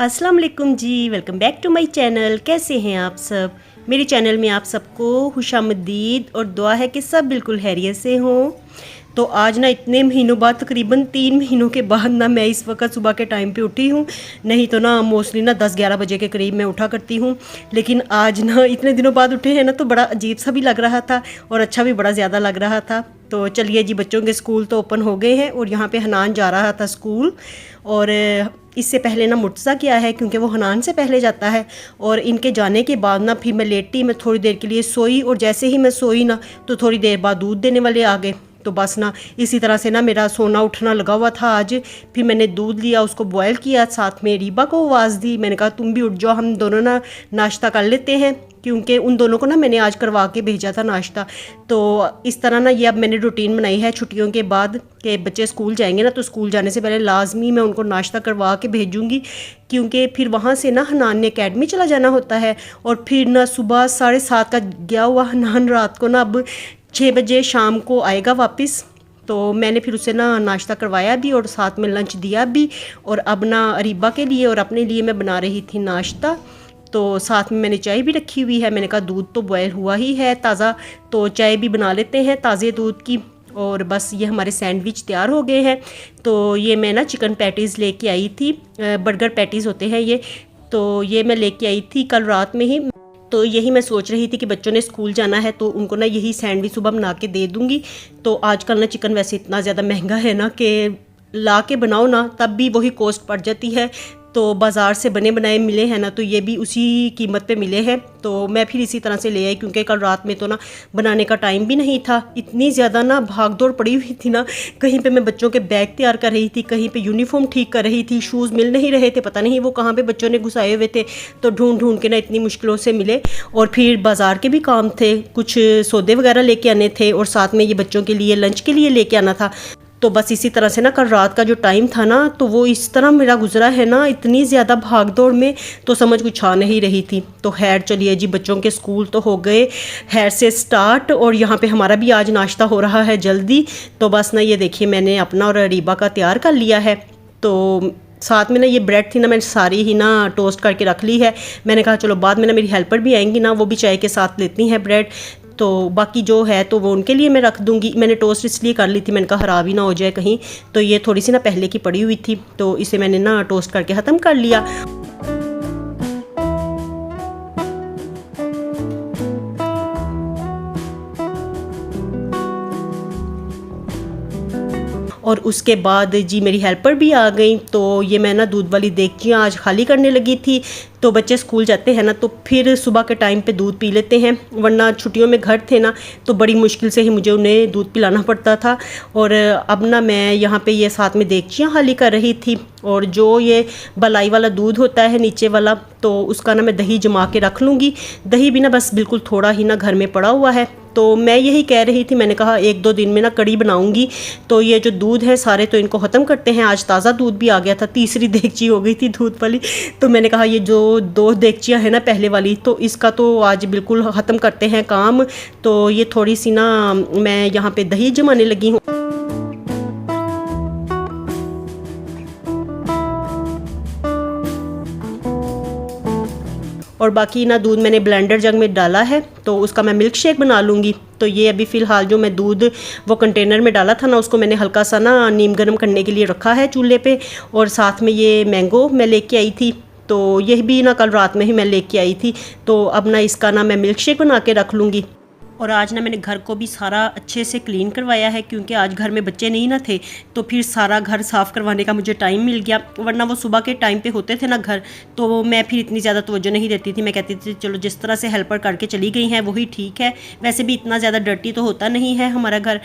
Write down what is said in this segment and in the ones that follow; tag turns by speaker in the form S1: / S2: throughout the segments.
S1: अस्सलाम वालेकुम जी, welcome back to my channel. कैसे हैं आप सब? मेरे चैनल में आप सबको खुशामदीद और दुआ है कि सब बिल्कुल खैरियत से हों। तो आज ना इतने महीनों बाद, तकरीबन 3 महीनों के बाद ना मैं इस वक्त सुबह के टाइम पे उठी हूँ। नहीं तो ना मोस्टली ना 10-11 बजे के करीब मैं उठा करती हूँ, लेकिन आज ना इतने दिनों बाद उठे हैं ना तो बड़ा अजीब सा भी लग रहा था और अच्छा भी बड़ा ज़्यादा लग रहा था। तो चलिए जी, बच्चों के स्कूल तो ओपन हो गए हैं और यहाँ पे हनान जा रहा था स्कूल। और इससे पहले ना मुर्तज़ा किया है क्योंकि वो हनान से पहले जाता है। और इनके जाने के बाद ना फिर मैं लेटी, मैं थोड़ी देर के लिए सोई और जैसे ही मैं सोई ना तो थोड़ी देर बाद दूध देने वाले आ गए। तो बस ना इसी तरह से ना मेरा सोना उठना लगा हुआ था आज। फिर मैंने दूध लिया, उसको बॉयल किया, साथ में रीबा को आवाज़ दी। मैंने कहा तुम भी उठ जाओ, हम दोनों ना नाश्ता कर लेते हैं, क्योंकि उन दोनों को ना मैंने आज करवा के भेजा था नाश्ता। तो इस तरह ना ये अब मैंने रूटीन बनाई है छुट्टियों के बाद कि बच्चे स्कूल जाएंगे ना तो स्कूल जाने से पहले लाजमी मैं उनको नाश्ता करवा के भेजूँगी, क्योंकि फिर वहाँ से ना हनान ने अकेडमी चला जाना होता है। और फिर ना सुबह 7:30 का गया हुआ हनान रात को ना अब 6 बजे शाम को आएगा वापस। तो मैंने फिर उसे ना नाश्ता करवाया भी और साथ में लंच दिया भी। और अब ना अरीबा के लिए और अपने लिए मैं बना रही थी नाश्ता। तो साथ में मैंने चाय भी रखी हुई है। मैंने कहा दूध तो बॉयल हुआ ही है ताज़ा, तो चाय भी बना लेते हैं ताज़े दूध की। और बस ये हमारे सैंडविच तैयार हो गए हैं। तो ये मैं ना चिकन पैटीज़ लेके आई थी, बर्गर पैटीज़ होते हैं ये। तो ये मैं लेके आई थी कल रात में ही। तो यही मैं सोच रही थी कि बच्चों ने स्कूल जाना है तो उनको ना यही सैंडविच सुबह बना के दे दूँगी। तो आजकल ना चिकन वैसे इतना ज़्यादा महंगा है ना कि ला के बनाओ ना तब भी वही कॉस्ट पड़ जाती है। तो बाज़ार से बने बनाए मिले हैं ना तो ये भी उसी कीमत पे मिले हैं। तो मैं फिर इसी तरह से ले आई, क्योंकि कल रात में तो ना बनाने का टाइम भी नहीं था। इतनी ज़्यादा ना भाग दौड़ पड़ी हुई थी ना, कहीं पे मैं बच्चों के बैग तैयार कर रही थी, कहीं पे यूनिफॉर्म ठीक कर रही थी, शूज़ मिल नहीं रहे थे, पता नहीं वो कहाँ पे बच्चों ने घुसाए हुए थे। तो ढूंढ ढूंढ के ना इतनी मुश्किलों से मिले। और फिर बाज़ार के भी काम थे, कुछ सौदे वगैरह लेके आने थे और साथ में ये बच्चों के लिए लंच के लिए लेके आना था। तो बस इसी तरह से ना कल रात का जो टाइम था ना तो वो इस तरह मेरा गुजरा है ना, इतनी ज़्यादा भाग दौड़ में तो समझ कुछ आ नहीं रही थी। तो खैर चलिए जी, बच्चों के स्कूल तो हो गए खैर से स्टार्ट और यहाँ पे हमारा भी आज नाश्ता हो रहा है जल्दी। तो बस ना ये देखिए मैंने अपना और रीबा का तैयार कर लिया है। तो साथ में ना ये ब्रेड थी ना, मैंने सारी ही ना टोस्ट करके रख ली है। मैंने कहा चलो बाद में ना मेरी हेल्पर भी आएंगी ना, वो भी चाय के साथ लेती हैं ब्रेड, तो बाकी जो है तो वो उनके लिए मैं रख दूंगी। मैंने टोस्ट इसलिए कर ली थी, मैंने कहा ख़राब ही ना हो जाए कहीं। तो ये थोड़ी सी ना पहले की पड़ी हुई थी तो इसे मैंने ना टोस्ट करके ख़त्म कर लिया। और उसके बाद जी मेरी हेल्पर भी आ गई। तो ये मैं ना दूध वाली देगचियाँ आज खाली करने लगी थी। तो बच्चे स्कूल जाते हैं ना तो फिर सुबह के टाइम पे दूध पी लेते हैं, वरना छुट्टियों में घर थे ना तो बड़ी मुश्किल से ही मुझे उन्हें दूध पिलाना पड़ता था। और अब ना मैं यहाँ पे ये साथ में देगचियाँ खाली कर रही थी। और जो ये बलाई वाला दूध होता है नीचे वाला, तो उसका ना मैं दही जमा के रख लूँगी। दही भी ना बस बिल्कुल थोड़ा ही ना घर में पड़ा हुआ है। तो मैं यही कह रही थी, मैंने कहा 1-2 दिन में ना कड़ी बनाऊंगी। तो ये जो दूध है सारे तो इनको ख़त्म करते हैं। आज ताज़ा दूध भी आ गया था, तीसरी देगची हो गई थी दूध वाली। तो मैंने कहा ये जो 2 देगचियाँ हैं ना पहले वाली, तो इसका तो आज बिल्कुल ख़त्म करते हैं काम। तो ये थोड़ी सी ना मैं यहाँ पे दही जमाने लगी हूँ। और बाकी ना दूध मैंने ब्लेंडर जग में डाला है तो उसका मैं मिल्क शेक बना लूँगी। तो ये अभी फ़िलहाल जो मैं दूध वो कंटेनर में डाला था ना, उसको मैंने हल्का सा ना नीम गर्म करने के लिए रखा है चूल्हे पे। और साथ में ये मैंगो मैं लेके आई थी, तो यह भी ना कल रात में ही मैं लेके आई थी। तो अब ना इसका ना मैं मिल्क शेक बना के रख लूँगी। और आज ना मैंने घर को भी सारा अच्छे से क्लीन करवाया है, क्योंकि आज घर में बच्चे नहीं ना थे तो फिर सारा घर साफ़ करवाने का मुझे टाइम मिल गया। वरना वो सुबह के टाइम पे होते थे ना घर, तो मैं फिर इतनी ज़्यादा तवज्जो नहीं देती थी। मैं कहती थी चलो जिस तरह से हेल्पर करके चली गई हैं वही ठीक है, वैसे भी इतना ज़्यादा डर्टी तो होता नहीं है हमारा घर।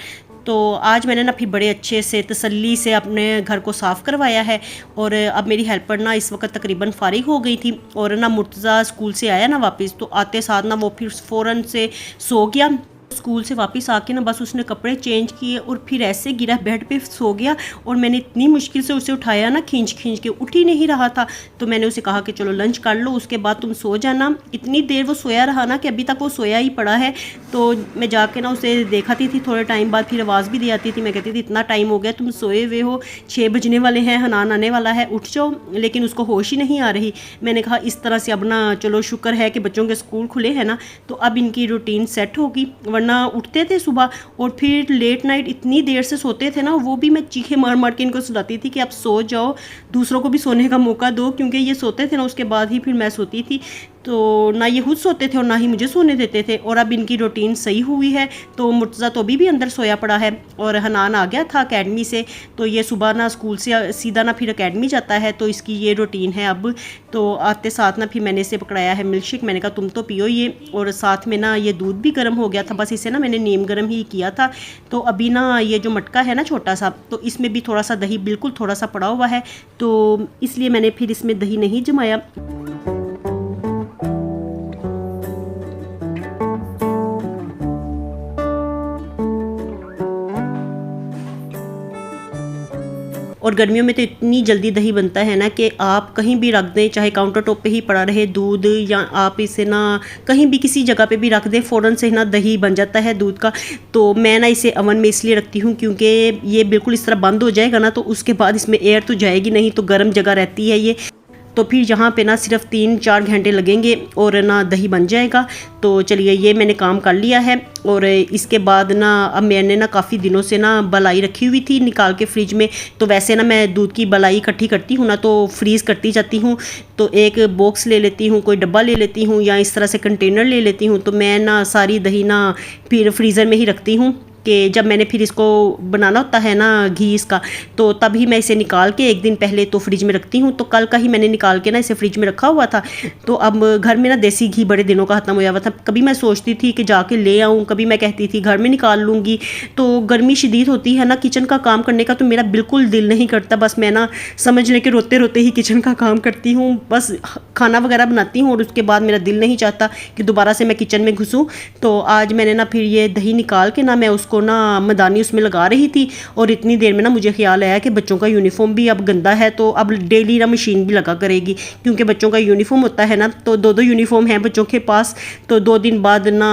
S1: तो आज मैंने ना फिर बड़े अच्छे से तसल्ली से अपने घर को साफ़ करवाया है। और अब मेरी हेल्पर ना इस वक्त तकरीबन फ़ारिग हो गई थी। और ना मुर्तज़ा स्कूल से आया ना वापस, तो आते साथ ना वो फिर फ़ौरन से सो गया। स्कूल से वापस आके ना बस उसने कपड़े चेंज किए और फिर ऐसे गिरा बेड पे सो गया। और मैंने इतनी मुश्किल से उसे उठाया ना, खींच खींच के, उठ ही नहीं रहा था। तो मैंने उसे कहा कि चलो लंच कर लो, उसके बाद तुम सो जाना। इतनी देर वो सोया रहा ना कि अभी तक वो सोया ही पड़ा है। तो मैं जाके ना उसे देखाती थी थोड़े टाइम बाद, फिर आवाज़ भी दी आती थी। मैं कहती थी इतना टाइम हो गया, तुम सोए हुए हो, 6 बजने वाले हैं, हनान आने वाला है, उठ जाओ। लेकिन उसको होश ही नहीं आ रही। मैंने कहा इस तरह से अब ना चलो शुक्र है कि बच्चों के स्कूल खुले हैं ना, तो अब इनकी रूटीन सेट होगी। वरना उठते थे सुबह और फिर लेट नाइट इतनी देर से सोते थे ना, वो भी मैं चीखे मार मार के इनको सुलाती थी कि आप सो जाओ, दूसरों को भी सोने का मौका दो। क्योंकि ये सोते थे ना, उसके बाद ही फिर मैं सोती थी। तो ना ये खुद सोते थे और ना ही मुझे सोने देते थे। और अब इनकी रूटीन सही हुई है। तो मुर्तज़ा तो अभी भी अंदर सोया पड़ा है और हनान आ गया था अकेडमी से। तो ये सुबह ना स्कूल से सीधा ना फिर अकेडमी जाता है। तो इसकी ये रूटीन है अब। तो आते साथ ना फिर मैंने इसे पकड़ाया है मिल्क शेक। मैंने कहा तुम तो पियो ये। और साथ में ना ये दूध भी गर्म हो गया था, बस इसे ना मैंने नीम गर्म ही किया था। तो अभी ना ये जो मटका है ना छोटा सा, तो इसमें भी थोड़ा सा दही बिल्कुल थोड़ा सा पड़ा हुआ है। तो इसलिए मैंने फिर इसमें दही नहीं जमाया। और गर्मियों में तो इतनी जल्दी दही बनता है ना कि आप कहीं भी रख दें, चाहे काउंटर टॉप पे ही पड़ा रहे दूध, या आप इसे ना कहीं भी किसी जगह पे भी रख दें, फ़ौरन से ना दही बन जाता है दूध का। तो मैं ना इसे अवन में इसलिए रखती हूँ क्योंकि ये बिल्कुल इस तरह बंद हो जाएगा ना, तो उसके बाद इसमें एयर तो जाएगी नहीं, तो गर्म जगह रहती है ये। तो फिर यहाँ पे ना सिर्फ 3-4 घंटे लगेंगे और ना दही बन जाएगा। तो चलिए ये मैंने काम कर लिया है। और इसके बाद ना अब मैंने ना काफ़ी दिनों से ना बलाई रखी हुई थी निकाल के फ्रिज में। तो वैसे ना मैं दूध की बलाई इकट्ठी करती हूँ ना, तो फ्रीज़ करती जाती हूँ। तो एक बॉक्स ले लेती हूँ, कोई डब्बा ले लेती हूँ, या इस तरह से कंटेनर ले लेती हूँ। तो मैं ना सारी दही ना फिर फ्रीज़र में ही रखती हूँ कि जब मैंने फिर इसको बनाना होता है ना घी इसका, तो तभी मैं इसे निकाल के एक दिन पहले तो फ्रिज में रखती हूँ। तो कल का ही मैंने निकाल के ना इसे फ्रिज में रखा हुआ था। तो अब घर में ना देसी घी बड़े दिनों का ख़त्म हो हुआ था। कभी मैं सोचती थी कि जाके ले आऊँ, कभी मैं कहती थी घर में निकाल लूँगी। तो गर्मी शदीद होती है ना, किचन का काम करने का तो मेरा बिल्कुल दिल नहीं करता। बस मैं ना समझ लें कि रोते रोते ही किचन का काम करती हूँ, बस खाना वगैरह बनाती हूँ और उसके बाद मेरा दिल नहीं चाहता कि दोबारा से मैं किचन में घुसूँ। तो आज मैंने ना फिर ये दही निकाल के ना मैं उसको ना मदानी उसमें लगा रही थी। और इतनी देर में ना मुझे ख्याल आया कि बच्चों का यूनिफॉर्म भी अब गंदा है, तो अब डेली ना मशीन भी लगा करेगी। क्योंकि बच्चों का यूनिफॉर्म होता है ना, तो 2-2 यूनिफॉर्म हैं बच्चों के पास। तो 2 दिन बाद ना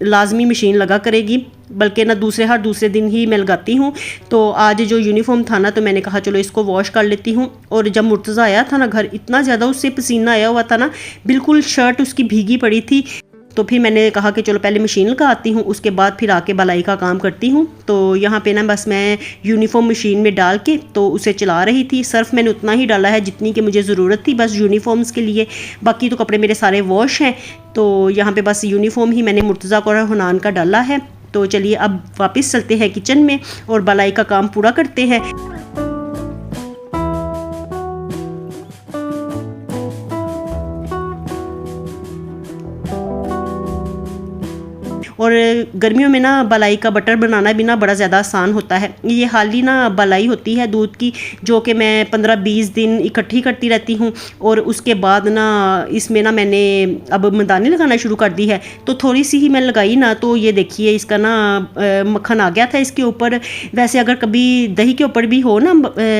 S1: लाजमी मशीन लगा करेगी, बल्कि ना हर दूसरे दिन ही मैं लगाती हूँ। तो आज जो यूनिफॉर्म था ना, तो मैंने कहा चलो इसको वॉश कर लेती हूँ। और जब मुर्तज़ा आया था ना घर, इतना ज़्यादा उससे पसीना आया हुआ था ना, बिल्कुल शर्ट उसकी भीगी पड़ी थी। तो फिर मैंने कहा कि चलो पहले मशीन लगाती हूँ, उसके बाद फिर आके बलाई का काम करती हूँ। तो यहाँ पे ना बस मैं यूनिफॉर्म मशीन में डाल के तो उसे चला रही थी। सर्फ मैंने उतना ही डाला है जितनी कि मुझे ज़रूरत थी, बस यूनिफॉर्म्स के लिए। बाकी तो कपड़े मेरे सारे वॉश हैं। तो यहाँ पे बस यूनिफॉर्म ही मैंने मुर्तज़ा को और हनान का डाला है। तो चलिए अब वापस चलते हैं किचन में और बलाई का काम पूरा करते हैं। और गर्मियों में ना बलाई का बटर बनाना भी ना बड़ा ज़्यादा आसान होता है। ये हाल ही ना बलाई होती है दूध की, जो कि मैं 15-20 दिन इकट्ठी करती रहती हूँ। और उसके बाद ना इसमें ना मैंने अब मदानी लगाना शुरू कर दी है। तो थोड़ी सी ही मैं लगाई ना, तो ये देखिए इसका ना मक्खन आ गया था इसके ऊपर। वैसे अगर कभी दही के ऊपर भी हो ना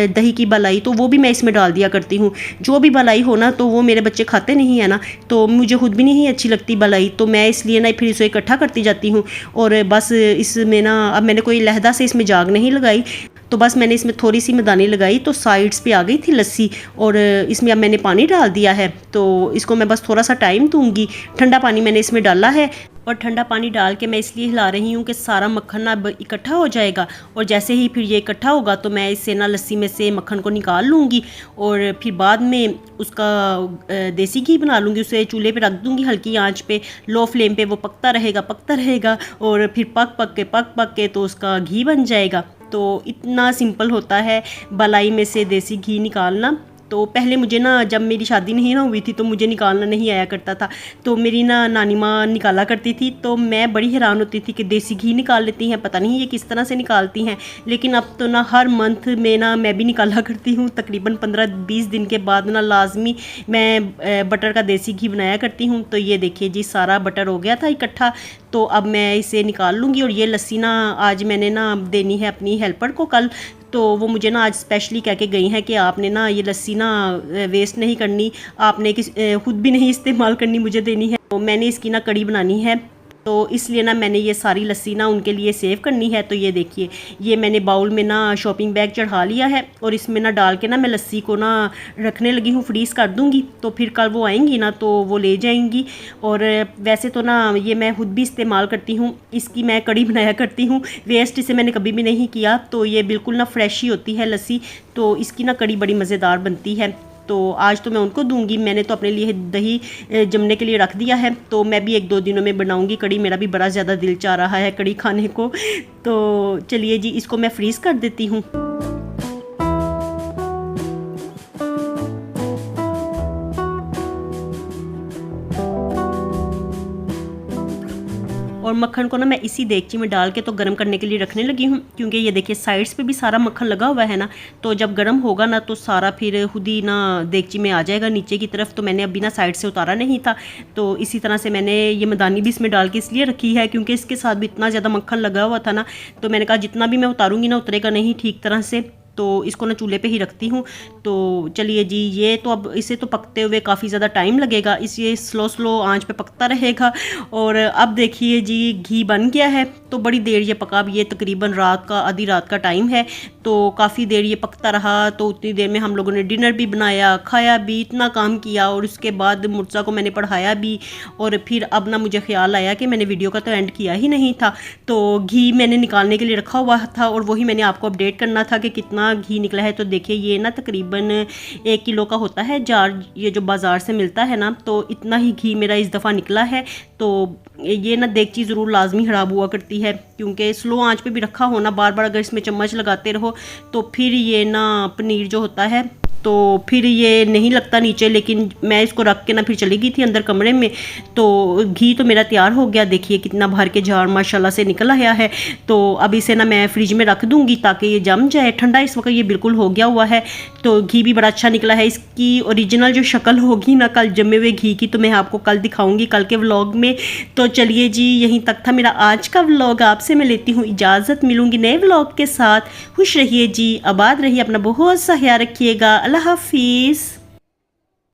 S1: दही की बलाई, तो वो भी मैं इसमें डाल दिया करती हूँ। जो भी बलाई हो ना, तो वो मेरे बच्चे खाते नहीं है ना, तो मुझे खुद भी नहीं अच्छी लगती बलाई। तो मैं इसलिए ना फिर इसे इकट्ठा करती जाती हूँ। और बस इसमें ना अब मैंने कोई लहदा से इसमें जाग नहीं लगाई, तो बस मैंने इसमें थोड़ी सी मदानी लगाई, तो साइड्स पे आ गई थी लस्सी। और इसमें अब मैंने पानी डाल दिया है, तो इसको मैं बस थोड़ा सा टाइम दूंगी। ठंडा पानी मैंने इसमें डाला है, और ठंडा पानी डाल के मैं इसलिए हिला रही हूँ कि सारा मक्खन ना इकट्ठा हो जाएगा। और जैसे ही फिर ये इकट्ठा होगा, तो मैं इससे ना लस्सी में से मक्खन को निकाल लूँगी। और फिर बाद में उसका देसी घी बना लूँगी, उसे चूल्हे पे रख दूँगी हल्की आंच पे, लो फ्लेम पे वो पकता रहेगा। और फिर पक के तो उसका घी बन जाएगा। तो इतना सिंपल होता है बलाई में से देसी घी निकालना। तो पहले मुझे ना जब मेरी शादी नहीं ना हुई थी तो मुझे निकालना नहीं आया करता था, तो मेरी ना नानी माँ निकाला करती थी, तो मैं बड़ी हैरान होती थी कि देसी घी निकाल लेती हैं, पता नहीं ये किस तरह से निकालती हैं। लेकिन अब तो ना हर मंथ में ना मैं भी निकाला करती हूँ, तकरीबन 15-20 दिन के बाद ना लाजमी मैं बटर का देसी घी बनाया करती हूँ। तो ये देखिए जी, सारा बटर हो गया था इकट्ठा, तो अब मैं इसे निकाल लूँगी। और ये लस्सी ना आज मैंने ना देनी है अपनी हेल्पर को कल, तो वो मुझे ना आज स्पेशली कह के गई हैं कि आपने ना ये लस्सी ना वेस्ट नहीं करनी, आपने खुद भी नहीं इस्तेमाल करनी, मुझे देनी है। तो मैंने इसकी ना कड़ी बनानी है, तो इसलिए ना मैंने ये सारी लस्सी ना उनके लिए सेव करनी है। तो ये देखिए, ये मैंने बाउल में ना शॉपिंग बैग चढ़ा लिया है और इसमें ना डाल के ना मैं लस्सी को ना रखने लगी हूँ, फ्रीज़ कर दूँगी। तो फिर कल वो आएंगी ना तो वो ले जाएंगी। और वैसे तो ना ये मैं खुद भी इस्तेमाल करती हूँ, इसकी मैं कड़ी बनाया करती हूँ, वेस्ट इसे मैंने कभी भी नहीं किया। तो ये बिल्कुल ना फ्रेश ही होती है लस्सी, तो इसकी ना कड़ी बड़ी मज़ेदार बनती है। तो आज तो मैं उनको दूंगी, मैंने तो अपने लिए दही जमने के लिए रख दिया है, तो मैं भी 1-2 दिनों में बनाऊंगी कड़ी। मेरा भी बड़ा ज़्यादा दिल चाह रहा है कड़ी खाने को। तो चलिए जी, इसको मैं फ्रीज़ कर देती हूँ। और मक्खन को ना मैं इसी देगची में डाल के तो गर्म करने के लिए रखने लगी हूँ, क्योंकि ये देखिए साइड्स पे भी सारा मक्खन लगा हुआ है ना, तो जब गर्म होगा ना तो सारा फिर खुद ही ना देगची में आ जाएगा नीचे की तरफ। तो मैंने अभी ना साइड से उतारा नहीं था, तो इसी तरह से मैंने ये मदानी भी इसमें डाल के इसलिए रखी है क्योंकि इसके साथ भी इतना ज़्यादा मक्खन लगा हुआ था ना, तो मैंने कहा जितना भी मैं उतारूँगी ना उतरेगा नहीं ठीक तरह से, तो इसको ना चूल्हे पे ही रखती हूँ। तो चलिए जी, ये तो अब इसे तो पकते हुए काफ़ी ज़्यादा टाइम लगेगा, इसे स्लो आंच पे पकता रहेगा। और अब देखिए जी, घी बन गया है, तो बड़ी देर ये पका। अब ये तकरीबन आधी रात का टाइम है, तो काफ़ी देर ये पकता रहा। तो उतनी देर में हम लोगों ने डिनर भी बनाया, खाया भी, इतना काम किया, और उसके बाद मुर्जा को मैंने पढ़ाया भी। और फिर अब ना मुझे ख्याल आया कि मैंने वीडियो का तो एंड किया ही नहीं था, तो घी मैंने निकालने के लिए रखा हुआ था और वही मैंने आपको अपडेट करना था कि कितना घी निकला है। तो देखिए, ये ना तकरीबन 1 किलो का होता है जार, ये जो बाज़ार से मिलता है ना, तो इतना ही घी मेरा इस दफ़ा निकला है। तो ये ना देगची ज़रूर लाजमी ख़राब हुआ करती है, क्योंकि स्लो आंच पे भी रखा हो ना, बार बार अगर इसमें चम्मच लगाते रहो तो फिर ये ना पनीर जो होता है तो फिर ये नहीं लगता नीचे। लेकिन मैं इसको रख के ना फिर चली गई थी अंदर कमरे में, तो घी तो मेरा तैयार हो गया। देखिए कितना भर के जार माशाल्लाह से निकल आया है। तो अब इसे ना मैं फ्रिज में रख दूंगी ताकि ये जम जाए। ठंडा इस वक्त ये बिल्कुल हो गया हुआ है, तो घी भी बड़ा अच्छा निकला है। इसकी ओरिजिनल जो शक्ल होगी ना कल जमे हुए घी की, तो मैं आपको कल दिखाऊंगी, कल के व्लॉग में। तो चलिए जी, यहीं तक था मेरा आज का व्लॉग। आपसे मैं लेती हूँ इजाज़त, मिलूंगी नए व्लॉग के साथ। खुश रहिए जी, आबाद रहिए, अपना बहुत सा ख्याल रखिएगा। अल्लाह हाफिज़।